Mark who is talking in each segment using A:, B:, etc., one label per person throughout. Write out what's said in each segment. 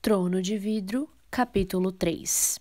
A: Trono de Vidro, capítulo 3.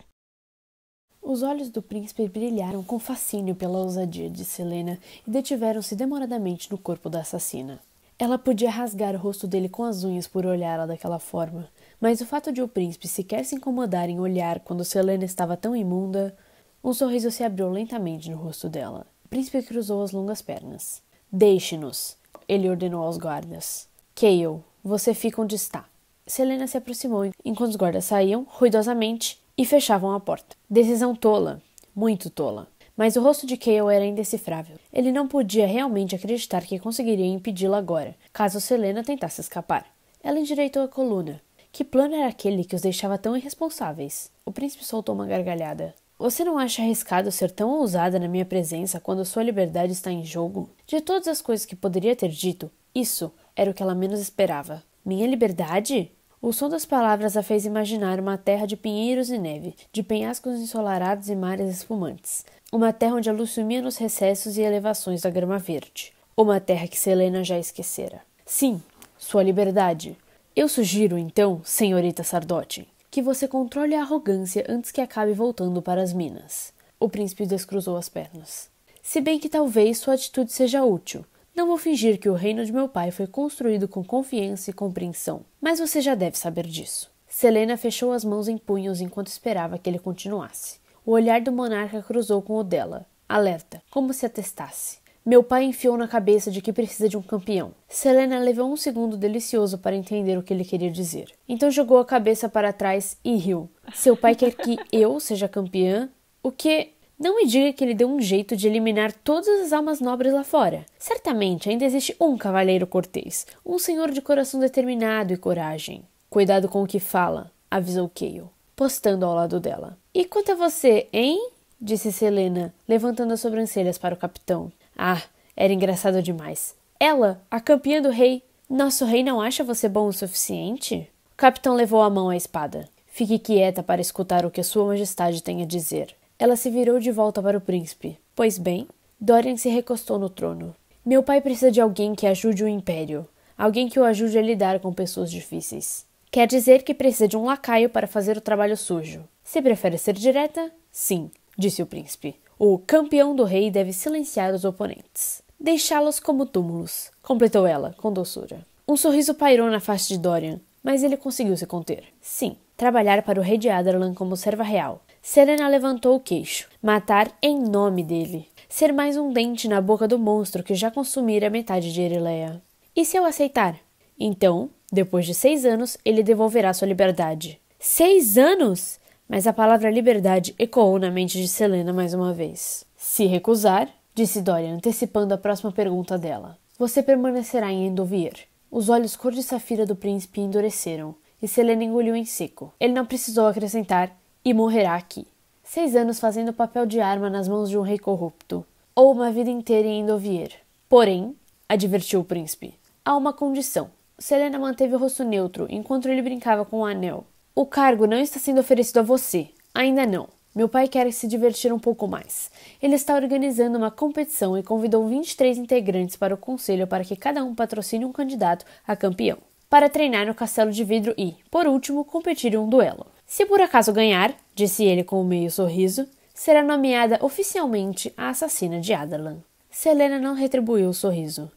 A: Os olhos do príncipe brilharam com fascínio pela ousadia de Selena e detiveram-se demoradamente no corpo da assassina. Ela podia rasgar o rosto dele com as unhas por olhá-la daquela forma, mas o fato de o príncipe sequer se incomodar em olhar quando Selena estava tão imunda, um sorriso se abriu lentamente no rosto dela. O príncipe cruzou as longas pernas. Deixe-nos, ele ordenou aos guardas. Kael, você fica onde está. Selena se aproximou enquanto os guardas saíam, ruidosamente, e fechavam a porta. Decisão tola, muito tola. Mas o rosto de Kael era indecifrável. Ele não podia realmente acreditar que conseguiria impedi-la agora, caso Selena tentasse escapar. Ela endireitou a coluna. Que plano era aquele que os deixava tão irresponsáveis? O príncipe soltou uma gargalhada. Você não acha arriscado ser tão ousada na minha presença quando sua liberdade está em jogo? De todas as coisas que poderia ter dito, isso era o que ela menos esperava. Minha liberdade? O som das palavras a fez imaginar uma terra de pinheiros e neve, de penhascos ensolarados e mares espumantes. Uma terra onde a luz sumia nos recessos e elevações da grama verde. Uma terra que Selena já esquecera. Sim, sua liberdade. Eu sugiro, então, senhorita Sardotti, que você controle a arrogância antes que acabe voltando para as minas. O príncipe descruzou as pernas. Se bem que talvez sua atitude seja útil. Não vou fingir que o reino de meu pai foi construído com confiança e compreensão, mas você já deve saber disso. Selena fechou as mãos em punhos enquanto esperava que ele continuasse. O olhar do monarca cruzou com o dela, alerta, como se atestasse. Meu pai enfiou na cabeça de que precisa de um campeão. Selena levou um segundo delicioso para entender o que ele queria dizer. Então jogou a cabeça para trás e riu. Seu pai quer que eu seja campeã? O que... Não me diga que ele deu um jeito de eliminar todas as almas nobres lá fora. Certamente ainda existe um cavalheiro cortês, um senhor de coração determinado e coragem. Cuidado com o que fala, avisou Kael, postando ao lado dela. E quanto a você, hein? Disse Selena, levantando as sobrancelhas para o capitão. Ah, era engraçado demais. Ela, a campeã do rei. Nosso rei não acha você bom o suficiente? O capitão levou a mão à espada. Fique quieta para escutar o que sua majestade tem a dizer. Ela se virou de volta para o príncipe. Pois bem, Dorian se recostou no trono. Meu pai precisa de alguém que ajude o império. Alguém que o ajude a lidar com pessoas difíceis. Quer dizer que precisa de um lacaio para fazer o trabalho sujo. Se prefere ser direta? Sim, disse o príncipe. O campeão do rei deve silenciar os oponentes. Deixá-los como túmulos, completou ela, com doçura. Um sorriso pairou na face de Dorian, mas ele conseguiu se conter. Sim, trabalhar para o rei de Adarlan como serva real. Selena levantou o queixo. Matar em nome dele. Ser mais um dente na boca do monstro que já consumira metade de Erileia. E se eu aceitar? Então, depois de 6 anos, ele devolverá sua liberdade. 6 anos? Mas a palavra liberdade ecoou na mente de Selena mais uma vez. Se recusar, disse Dorian, antecipando a próxima pergunta dela. Você permanecerá em Endovier. Os olhos cor de safira do príncipe endureceram, e Selena engoliu em seco. Ele não precisou acrescentar, e morrerá aqui. 6 anos fazendo o papel de arma nas mãos de um rei corrupto. Ou uma vida inteira em Endovier. Porém, advertiu o príncipe, há uma condição. Selena manteve o rosto neutro enquanto ele brincava com o anel. O cargo não está sendo oferecido a você. Ainda não. Meu pai quer se divertir um pouco mais. Ele está organizando uma competição e convidou 23 integrantes para o conselho para que cada um patrocine um candidato a campeão, para treinar no castelo de vidro e, por último, competir em um duelo. Se por acaso ganhar, disse ele com um meio sorriso, será nomeada oficialmente a assassina de Adarlan. Selena não retribuiu o sorriso.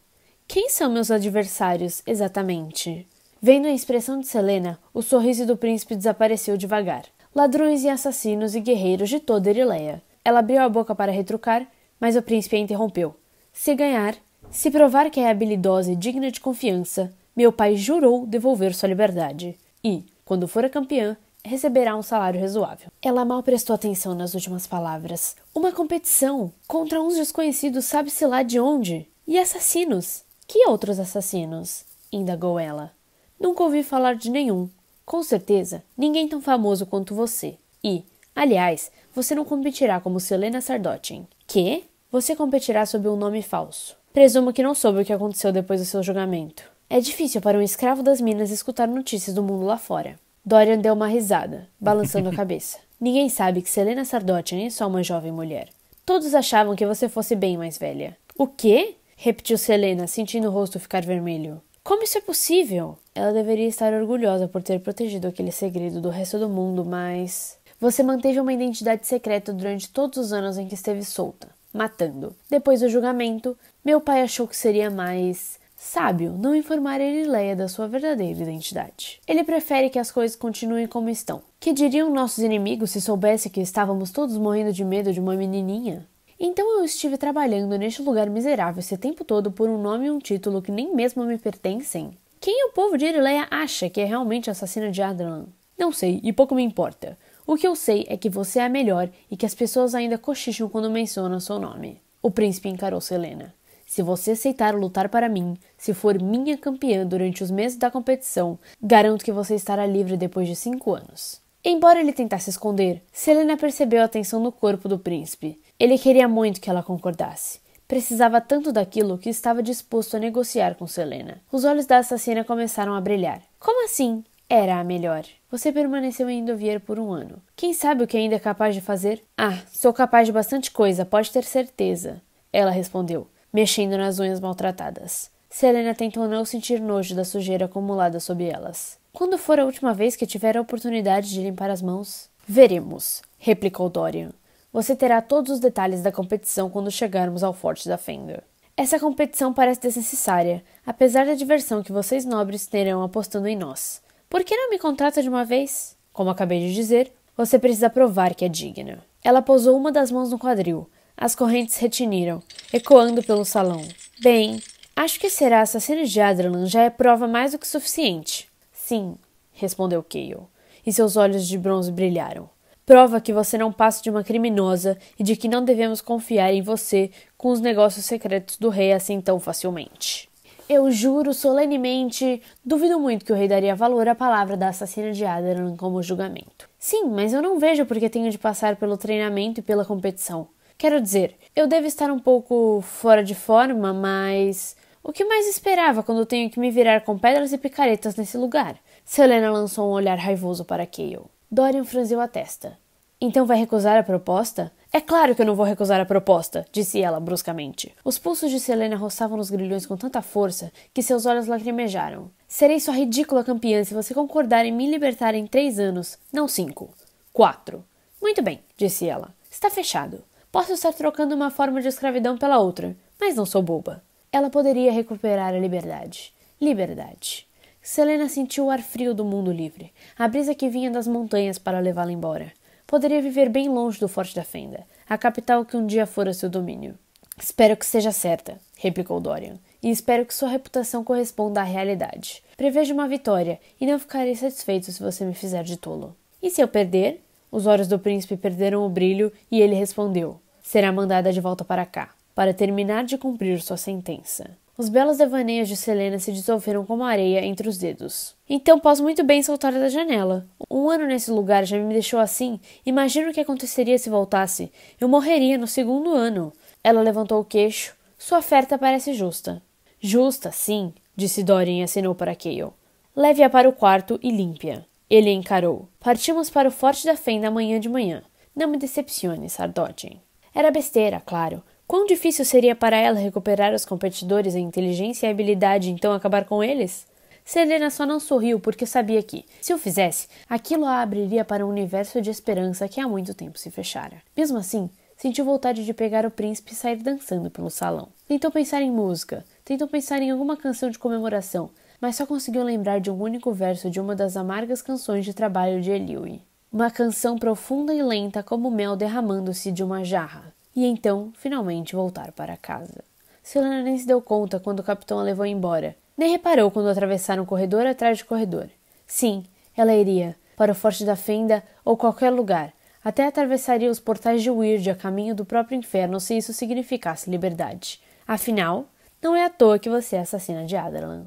A: Quem são meus adversários, exatamente? Vendo a expressão de Selena, o sorriso do príncipe desapareceu devagar. Ladrões e assassinos e guerreiros de toda Erileia. Ela abriu a boca para retrucar, mas o príncipe a interrompeu. Se ganhar, se provar que é habilidosa e digna de confiança, meu pai jurou devolver sua liberdade. E, quando for a campeã, receberá um salário razoável. Ela mal prestou atenção nas últimas palavras. Uma competição contra uns desconhecidos sabe-se lá de onde. E assassinos? Que outros assassinos? Indagou ela. Nunca ouvi falar de nenhum. Com certeza, ninguém tão famoso quanto você. E, aliás, você não competirá como Selena Sardotin. Que? Você competirá sob um nome falso. Presumo que não soube o que aconteceu depois do seu julgamento. É difícil para um escravo das minas escutar notícias do mundo lá fora. Dorian deu uma risada, balançando a cabeça. Ninguém sabe que Selena Sardotin é só uma jovem mulher. Todos achavam que você fosse bem mais velha. O quê? Repetiu Selena, sentindo o rosto ficar vermelho. Como isso é possível? Ela deveria estar orgulhosa por ter protegido aquele segredo do resto do mundo, mas... Você manteve uma identidade secreta durante todos os anos em que esteve solta, matando. Depois do julgamento, meu pai achou que seria mais sábio não informar Erileia da sua verdadeira identidade. Ele prefere que as coisas continuem como estão. Que diriam nossos inimigos se soubesse que estávamos todos morrendo de medo de uma menininha? Então eu estive trabalhando neste lugar miserável esse tempo todo por um nome e um título que nem mesmo me pertencem? Quem o povo de Erileia acha que é realmente assassina de Adarlan? Não sei, e pouco me importa. O que eu sei é que você é a melhor e que as pessoas ainda cochicham quando mencionam seu nome. O príncipe encarou Selena. Se você aceitar lutar para mim, se for minha campeã durante os meses da competição, garanto que você estará livre depois de 5 anos. Embora ele tentasse esconder, Selena percebeu a tensão no corpo do príncipe. Ele queria muito que ela concordasse. Precisava tanto daquilo que estava disposto a negociar com Selena. Os olhos da assassina começaram a brilhar. Como assim? Era a melhor. Você permaneceu em Endovier por 1 ano. Quem sabe o que ainda é capaz de fazer? Ah, sou capaz de bastante coisa, pode ter certeza. Ela respondeu, mexendo nas unhas maltratadas. Selena tentou não sentir nojo da sujeira acumulada sob elas. Quando for a última vez que tiver a oportunidade de limpar as mãos? Veremos, replicou Dorian. Você terá todos os detalhes da competição quando chegarmos ao Forte da Fenda. Essa competição parece desnecessária, apesar da diversão que vocês nobres terão apostando em nós. Por que não me contrata de uma vez? Como acabei de dizer, você precisa provar que é digna. Ela pousou uma das mãos no quadril. As correntes retiniram, ecoando pelo salão. Bem, acho que ser a assassina de Adarlan já é prova mais do que suficiente. Sim, respondeu Cale, e seus olhos de bronze brilharam. Prova que você não passa de uma criminosa e de que não devemos confiar em você com os negócios secretos do rei assim tão facilmente. Eu juro solenemente, duvido muito que o rei daria valor à palavra da assassina de Adarlan como julgamento. Sim, mas eu não vejo por que tenho de passar pelo treinamento e pela competição. Quero dizer, eu devo estar um pouco fora de forma, mas... O que mais esperava quando tenho que me virar com pedras e picaretas nesse lugar? Selena lançou um olhar raivoso para Cale. Dorian franziu a testa. Então vai recusar a proposta? É claro que eu não vou recusar a proposta, disse ela bruscamente. Os pulsos de Selena roçavam nos grilhões com tanta força que seus olhos lacrimejaram. Serei sua ridícula campeã se você concordar em me libertar em 3 anos, não 5. 4. Muito bem, disse ela. Está fechado. Posso estar trocando uma forma de escravidão pela outra, mas não sou boba. Ela poderia recuperar a liberdade. Liberdade. Selena sentiu o ar frio do mundo livre, a brisa que vinha das montanhas para levá-la embora. Poderia viver bem longe do Forte da Fenda, a capital que um dia fora seu domínio. Espero que seja certa, replicou Dorian, e espero que sua reputação corresponda à realidade. Prevejo uma vitória, e não ficarei satisfeito se você me fizer de tolo. E se eu perder? Os olhos do príncipe perderam o brilho, e ele respondeu. Será mandada de volta para cá, para terminar de cumprir sua sentença. Os belos devaneios de Selena se dissolveram como areia entre os dedos. Então posso muito bem soltar da janela. 1 ano nesse lugar já me deixou assim. Imagino o que aconteceria se voltasse. Eu morreria no 2º ano. Ela levantou o queixo. Sua oferta parece justa. Justa, sim, disse Dorian e acenou para Cale. Leve-a para o quarto e limpe-a. Ele a encarou. Partimos para o Forte da Fenda amanhã de manhã. Não me decepcione, Sardotin. Era besteira, claro. Quão difícil seria para ela recuperar os competidores em inteligência e habilidade e então acabar com eles? Selena só não sorriu porque sabia que, se o fizesse, aquilo a abriria para um universo de esperança que há muito tempo se fechara. Mesmo assim, sentiu vontade de pegar o príncipe e sair dançando pelo salão. Tentou pensar em música, tentou pensar em alguma canção de comemoração, mas só conseguiu lembrar de um único verso de uma das amargas canções de trabalho de Eliui. Uma canção profunda e lenta como mel derramando-se de uma jarra. E então, finalmente, voltar para casa. Selena nem se deu conta quando o capitão a levou embora. Nem reparou quando atravessaram corredor atrás de corredor. Sim, ela iria, para o Forte da Fenda ou qualquer lugar. Até atravessaria os portais de Wyrd a caminho do próprio inferno se isso significasse liberdade. Afinal, não é à toa que você é assassina de Adarlan.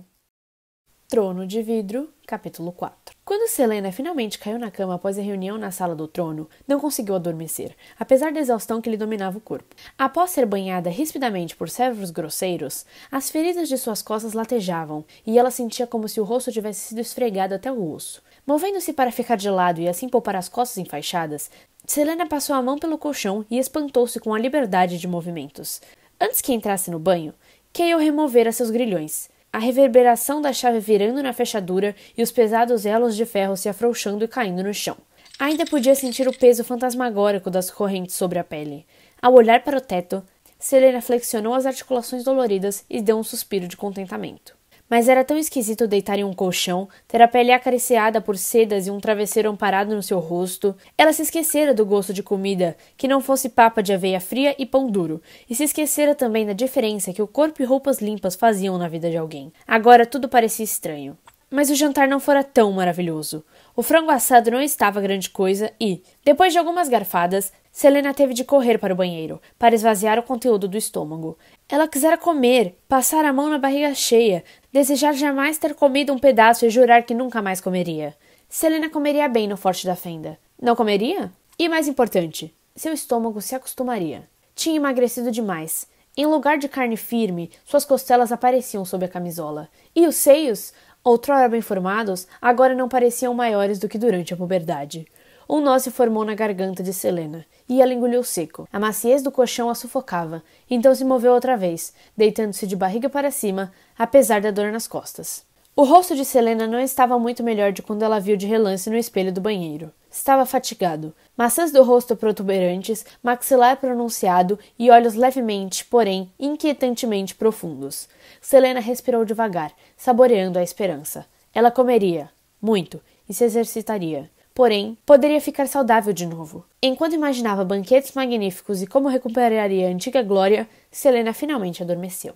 A: Trono de Vidro, capítulo 4. Quando Selena finalmente caiu na cama após a reunião na sala do trono, não conseguiu adormecer, apesar da exaustão que lhe dominava o corpo. Após ser banhada rispidamente por servos grosseiros, as feridas de suas costas latejavam, e ela sentia como se o rosto tivesse sido esfregado até o osso. Movendo-se para ficar de lado e assim poupar as costas enfaixadas, Selena passou a mão pelo colchão e espantou-se com a liberdade de movimentos. Antes que entrasse no banho, Cale removera seus grilhões. a reverberação da chave virando na fechadura e os pesados elos de ferro se afrouxando e caindo no chão. Ainda podia sentir o peso fantasmagórico das correntes sobre a pele. Ao olhar para o teto, Selena flexionou as articulações doloridas e deu um suspiro de contentamento. Mas era tão esquisito deitar em um colchão, ter a pele acariciada por sedas e um travesseiro amparado no seu rosto. Ela se esquecera do gosto de comida, que não fosse papa de aveia fria e pão duro, e se esquecera também da diferença que o corpo e roupas limpas faziam na vida de alguém. Agora tudo parecia estranho. Mas o jantar não fora tão maravilhoso. O frango assado não estava grande coisa e, depois de algumas garfadas, Selena teve de correr para o banheiro, para esvaziar o conteúdo do estômago. Ela quisera comer, passar a mão na barriga cheia, desejar jamais ter comido um pedaço e jurar que nunca mais comeria. Selena comeria bem no Forte da Fenda. Não comeria? E mais importante, seu estômago se acostumaria. Tinha emagrecido demais. Em lugar de carne firme, suas costelas apareciam sob a camisola. E os seios, outrora bem formados, agora não pareciam maiores do que durante a puberdade. Um nó se formou na garganta de Selena, e ela engoliu seco. A maciez do colchão a sufocava, então se moveu outra vez, deitando-se de barriga para cima, apesar da dor nas costas. O rosto de Selena não estava muito melhor de quando ela viu de relance no espelho do banheiro. Estava fatigado. Maçãs do rosto protuberantes, maxilar pronunciado e olhos levemente, porém, inquietantemente profundos. Selena respirou devagar, saboreando a esperança. Ela comeria, muito, e se exercitaria. Porém, poderia ficar saudável de novo. Enquanto imaginava banquetes magníficos e como recuperaria a antiga glória, Selena finalmente adormeceu.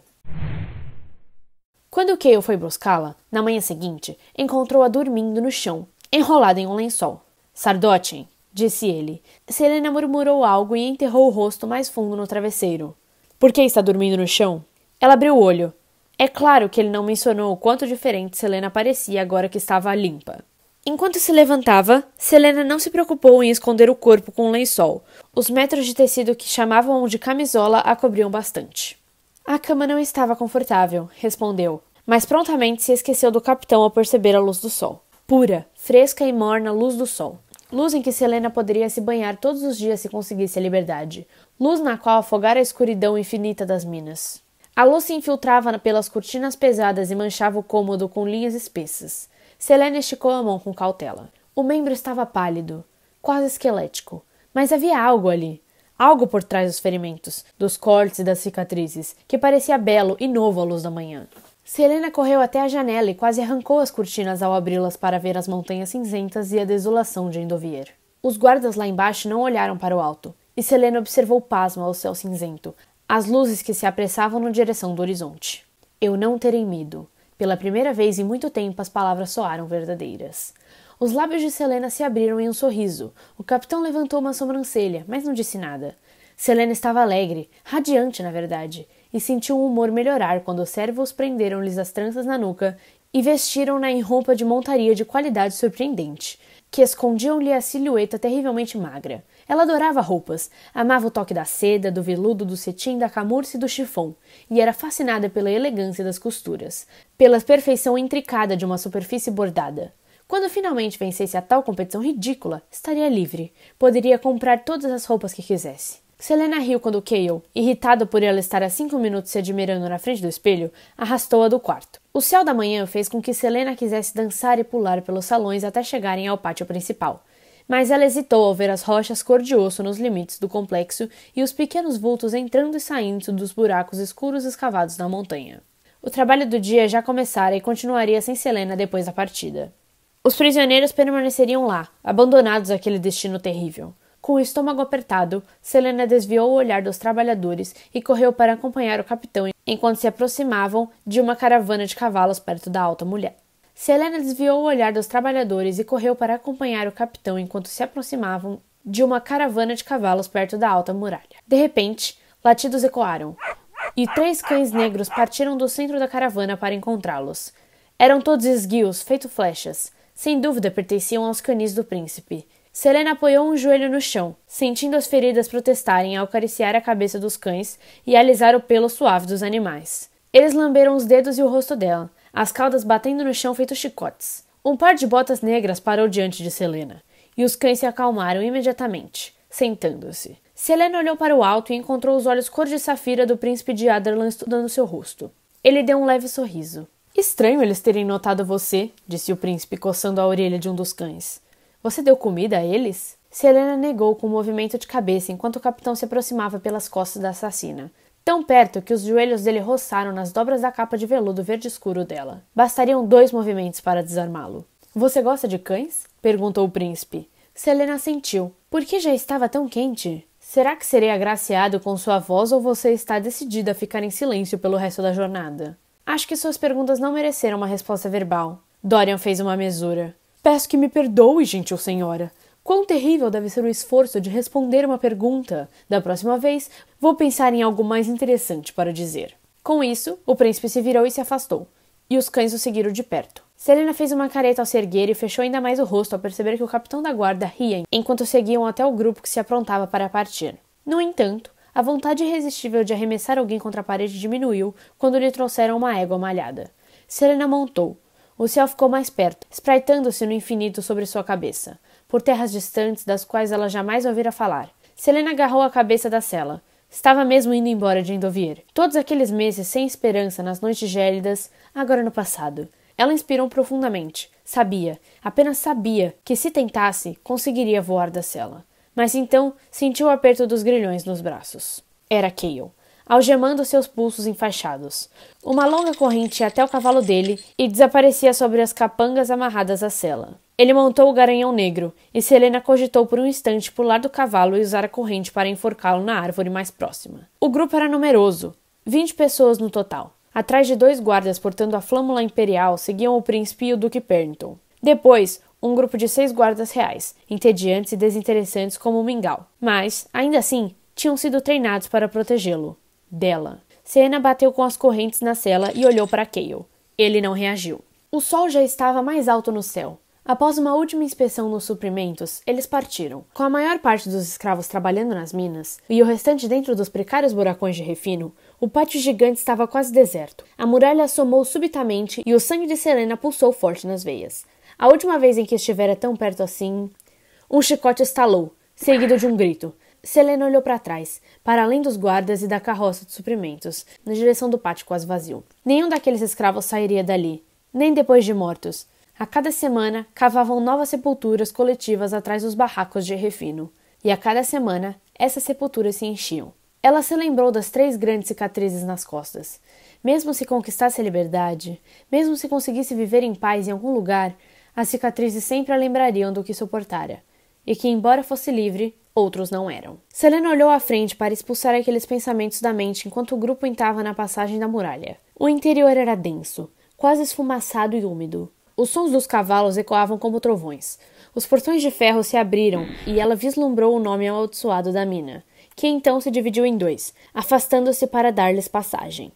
A: Quando Cale foi buscá-la, na manhã seguinte, encontrou-a dormindo no chão, enrolada em um lençol. Sardochen, disse ele. Selena murmurou algo e enterrou o rosto mais fundo no travesseiro. Por que está dormindo no chão? Ela abriu o olho. É claro que ele não mencionou o quanto diferente Selena parecia agora que estava limpa. Enquanto se levantava, Selena não se preocupou em esconder o corpo com um lençol. Os metros de tecido que chamavam de camisola a cobriam bastante. A cama não estava confortável, respondeu, mas prontamente se esqueceu do capitão ao perceber a luz do sol. Pura, fresca e morna luz do sol. Luz em que Selena poderia se banhar todos os dias se conseguisse a liberdade. Luz na qual afogara a escuridão infinita das minas. A luz se infiltrava pelas cortinas pesadas e manchava o cômodo com linhas espessas. Selena esticou a mão com cautela. O membro estava pálido, quase esquelético, mas havia algo ali. Algo por trás dos ferimentos, dos cortes e das cicatrizes, que parecia belo e novo à luz da manhã. Selena correu até a janela e quase arrancou as cortinas ao abri-las para ver as montanhas cinzentas e a desolação de Endovier. Os guardas lá embaixo não olharam para o alto, e Selena observou pasma o céu cinzento, as luzes que se apressavam na direção do horizonte. Eu não terei medo. Pela primeira vez em muito tempo as palavras soaram verdadeiras. Os lábios de Selena se abriram em um sorriso. O capitão levantou uma sobrancelha, mas não disse nada. Selena estava alegre, radiante na verdade, e sentiu o humor melhorar quando os servos prenderam-lhes as tranças na nuca e vestiram-na em roupa de montaria de qualidade surpreendente, que escondiam-lhe a silhueta terrivelmente magra. Ela adorava roupas, amava o toque da seda, do veludo, do cetim, da camurça e do chifão, e era fascinada pela elegância das costuras, pela perfeição intricada de uma superfície bordada. Quando finalmente vencesse a tal competição ridícula, estaria livre, poderia comprar todas as roupas que quisesse. Selena riu quando Cale, irritado por ela estar há 5 minutos se admirando na frente do espelho, arrastou-a do quarto. O céu da manhã fez com que Selena quisesse dançar e pular pelos salões até chegarem ao pátio principal. Mas ela hesitou ao ver as rochas cor de osso nos limites do complexo e os pequenos vultos entrando e saindo dos buracos escuros escavados na montanha. O trabalho do dia já começara e continuaria sem Selena depois da partida. Os prisioneiros permaneceriam lá, abandonados àquele destino terrível. Com o estômago apertado, Selena desviou o olhar dos trabalhadores e correu para acompanhar o capitão enquanto se aproximavam de uma caravana de cavalos perto da alta mulher. Selena desviou o olhar dos trabalhadores e correu para acompanhar o capitão enquanto se aproximavam de uma caravana de cavalos perto da alta muralha. De repente, latidos ecoaram, e 3 cães negros partiram do centro da caravana para encontrá-los. Eram todos esguios, feito flechas. Sem dúvida pertenciam aos canis do príncipe. Selena apoiou um joelho no chão, sentindo as feridas protestarem ao acariciar a cabeça dos cães e alisar o pelo suave dos animais. Eles lamberam os dedos e o rosto dela, as caudas batendo no chão feito chicotes. Um par de botas negras parou diante de Selena, e os cães se acalmaram imediatamente, sentando-se. Selena olhou para o alto e encontrou os olhos cor de safira do príncipe de Adarlan estudando seu rosto. Ele deu um leve sorriso. Estranho eles terem notado você, disse o príncipe, coçando a orelha de um dos cães. Você deu comida a eles? Selena negou com um movimento de cabeça enquanto o capitão se aproximava pelas costas da assassina. Tão perto que os joelhos dele roçaram nas dobras da capa de veludo verde escuro dela. Bastariam 2 movimentos para desarmá-lo. Você gosta de cães? Perguntou o príncipe. Selena assentiu. Por que já estava tão quente? Será que serei agraciado com sua voz ou você está decidida a ficar em silêncio pelo resto da jornada? Acho que suas perguntas não mereceram uma resposta verbal. Dorian fez uma mesura. Peço que me perdoe, gentil senhora. Quão terrível deve ser o esforço de responder uma pergunta. Da próxima vez, vou pensar em algo mais interessante para dizer. Com isso, o príncipe se virou e se afastou, e os cães o seguiram de perto. Selena fez uma careta ao se erguer e fechou ainda mais o rosto ao perceber que o capitão da guarda ria enquanto seguiam até o grupo que se aprontava para partir. No entanto, a vontade irresistível de arremessar alguém contra a parede diminuiu quando lhe trouxeram uma égua malhada. Selena montou. O céu ficou mais perto, espreitando-se no infinito sobre sua cabeça, por terras distantes das quais ela jamais ouvira falar. Selena agarrou a cabeça da cela. Estava mesmo indo embora de Endovier. Todos aqueles meses sem esperança nas noites gélidas, agora no passado. Ela inspirou profundamente. Sabia, apenas sabia, que se tentasse, conseguiria voar da cela. Mas então sentiu o aperto dos grilhões nos braços. Era Cale, algemando seus pulsos enfaixados. Uma longa corrente ia até o cavalo dele e desaparecia sobre as capangas amarradas à sela. Ele montou o garanhão negro, e Selena cogitou por um instante pular do cavalo e usar a corrente para enforcá-lo na árvore mais próxima. O grupo era numeroso, 20 pessoas no total. Atrás de 2 guardas portando a flâmula imperial seguiam o príncipe e o duque Pernton. Depois, um grupo de 6 guardas reais, entediantes e desinteressantes como o mingau. Mas, ainda assim, tinham sido treinados para protegê-lo. Dela. Selena bateu com as correntes na cela e olhou para Cale. Ele não reagiu. O sol já estava mais alto no céu. Após uma última inspeção nos suprimentos, eles partiram. Com a maior parte dos escravos trabalhando nas minas e o restante dentro dos precários buracões de refino, o pátio gigante estava quase deserto. A muralha assomou subitamente e o sangue de Selena pulsou forte nas veias. A última vez em que estivera tão perto assim... Um chicote estalou, seguido de um grito. Selena olhou para trás, para além dos guardas e da carroça de suprimentos, na direção do pátio quase vazio. Nenhum daqueles escravos sairia dali, nem depois de mortos. A cada semana, cavavam novas sepulturas coletivas atrás dos barracos de refino. E a cada semana, essas sepulturas se enchiam. Ela se lembrou das 3 grandes cicatrizes nas costas. Mesmo se conquistasse a liberdade, mesmo se conseguisse viver em paz em algum lugar, as cicatrizes sempre a lembrariam do que suportara. E que, embora fosse livre, outros não eram. Selena olhou à frente para expulsar aqueles pensamentos da mente enquanto o grupo entrava na passagem da muralha. O interior era denso, quase esfumaçado e úmido. Os sons dos cavalos ecoavam como trovões. Os portões de ferro se abriram e ela vislumbrou o nome amaldiçoado da mina, que então se dividiu em 2, afastando-se para dar-lhes passagem.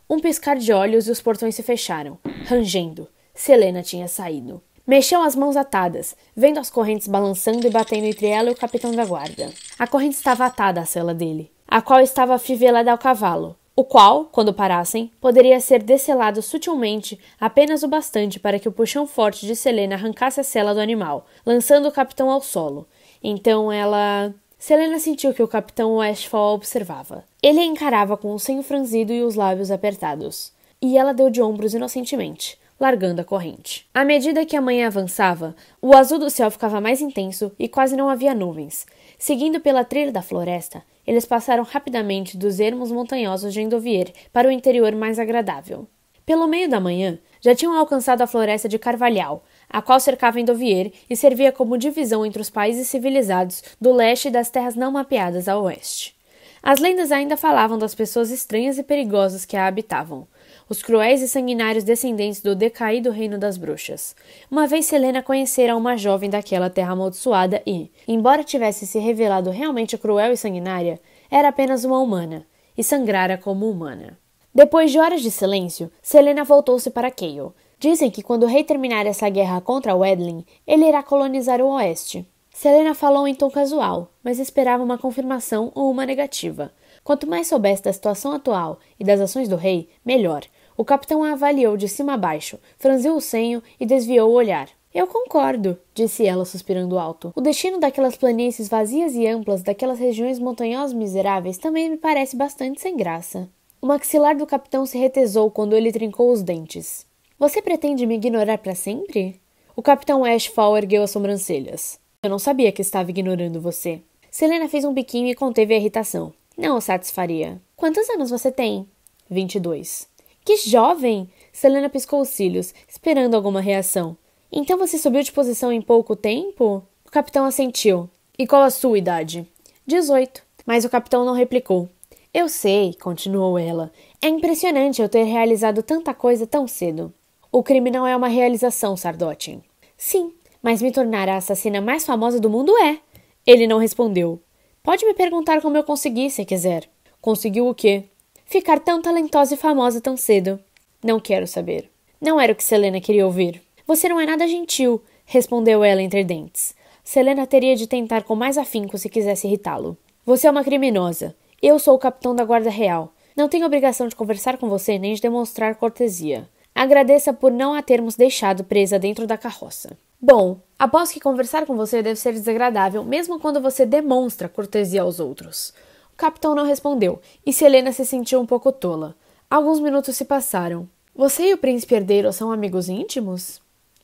A: Um piscar de olhos e os portões se fecharam, rangendo. Selena tinha saído. Mexeu as mãos atadas, vendo as correntes balançando e batendo entre ela e o capitão da guarda. A corrente estava atada à sela dele, a qual estava afivelada ao cavalo, o qual, quando parassem, poderia ser desselado sutilmente apenas o bastante para que o puxão forte de Selena arrancasse a sela do animal, lançando o capitão ao solo. Então ela... Selena sentiu que o capitão Westphal a observava. Ele a encarava com o senho franzido e os lábios apertados. E ela deu de ombros inocentemente, largando a corrente. À medida que a manhã avançava, o azul do céu ficava mais intenso e quase não havia nuvens. Seguindo pela trilha da floresta, eles passaram rapidamente dos ermos montanhosos de Endovier para o interior mais agradável. Pelo meio da manhã, já tinham alcançado a floresta de Carvalhal, a qual cercava Endovier e servia como divisão entre os países civilizados do leste e das terras não mapeadas a oeste. As lendas ainda falavam das pessoas estranhas e perigosas que a habitavam, os cruéis e sanguinários descendentes do decaído reino das bruxas. Uma vez Selena conhecera uma jovem daquela terra amaldiçoada e, embora tivesse se revelado realmente cruel e sanguinária, era apenas uma humana, e sangrara como humana. Depois de horas de silêncio, Selena voltou-se para Cale. Dizem que quando o rei terminar essa guerra contra Wedlin, ele irá colonizar o oeste. Selena falou em tom casual, mas esperava uma confirmação ou uma negativa. Quanto mais soubesse da situação atual e das ações do rei, melhor. O capitão a avaliou de cima a baixo, franziu o senho e desviou o olhar. Eu concordo, disse ela suspirando alto. O destino daquelas planícies vazias e amplas, daquelas regiões montanhosas miseráveis, também me parece bastante sem graça. O maxilar do capitão se retesou quando ele trincou os dentes. Você pretende me ignorar para sempre? O capitão Ashfall ergueu as sobrancelhas. Eu não sabia que estava ignorando você. Selena fez um biquinho e conteve a irritação. Não o satisfaria. Quantos anos você tem? 22. Que jovem! Selena piscou os cílios, esperando alguma reação. Então você subiu de posição em pouco tempo? O capitão assentiu. E qual a sua idade? 18. Mas o capitão não replicou. Eu sei, continuou ela. É impressionante eu ter realizado tanta coisa tão cedo. O crime não é uma realização, Sardotin. Sim, mas me tornar a assassina mais famosa do mundo é. Ele não respondeu. Pode me perguntar como eu consegui, se quiser. Conseguiu o quê? Ficar tão talentosa e famosa tão cedo. Não quero saber. Não era o que Selena queria ouvir. Você não é nada gentil, respondeu ela entre dentes. Selena teria de tentar com mais afinco se quisesse irritá-lo. Você é uma criminosa. Eu sou o capitão da Guarda Real. Não tenho obrigação de conversar com você nem de demonstrar cortesia. Agradeça por não a termos deixado presa dentro da carroça. Bom, aposto que conversar com você deve ser desagradável, mesmo quando você demonstra cortesia aos outros. O capitão não respondeu, e Selena se sentiu um pouco tola. Alguns minutos se passaram. Você e o príncipe herdeiro são amigos íntimos?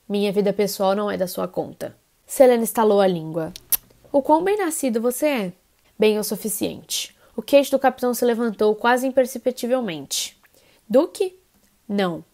A: Minha vida pessoal não é da sua conta. Selena estalou a língua. O quão bem-nascido você é? Bem o suficiente. O queixo do capitão se levantou quase imperceptivelmente. Duque? Não.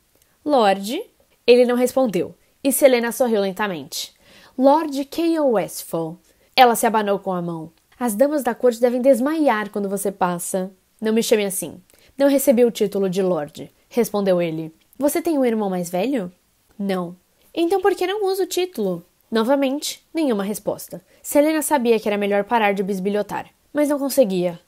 A: Lorde? Ele não respondeu, e Selena sorriu lentamente. Lord K.O. Westphal. Ela se abanou com a mão. As damas da corte devem desmaiar quando você passa. Não me chame assim. Não recebi o título de Lorde, respondeu ele. Você tem um irmão mais velho? Não. Então por que não usa o título? Novamente, nenhuma resposta. Selena sabia que era melhor parar de bisbilhotar, mas não conseguia.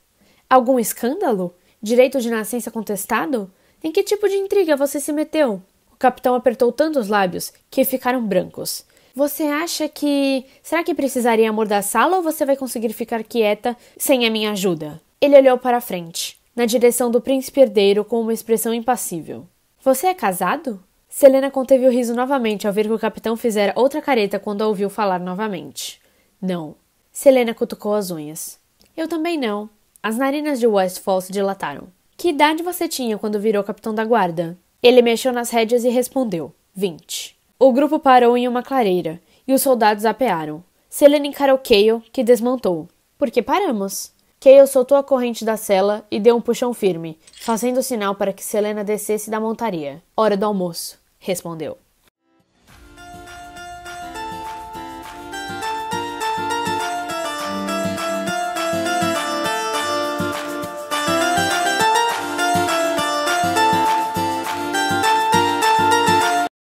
A: Algum escândalo? Direito de nascença contestado? Em que tipo de intriga você se meteu? O capitão apertou tanto os lábios que ficaram brancos. Você acha que... Será que precisaria amordaçá-la ou você vai conseguir ficar quieta sem a minha ajuda? Ele olhou para a frente, na direção do príncipe herdeiro com uma expressão impassível. Você é casado? Selena conteve o riso novamente ao ver que o capitão fizera outra careta quando a ouviu falar novamente. Não. Selena cutucou as unhas. Eu também não. As narinas de Westphal se dilataram. Que idade você tinha quando virou capitão da guarda? Ele mexeu nas rédeas e respondeu. 20. O grupo parou em uma clareira, e os soldados apearam. Selena encarou Cale, que desmontou. Por que paramos? Cale soltou a corrente da sela e deu um puxão firme, fazendo sinal para que Selena descesse da montaria. Hora do almoço, respondeu.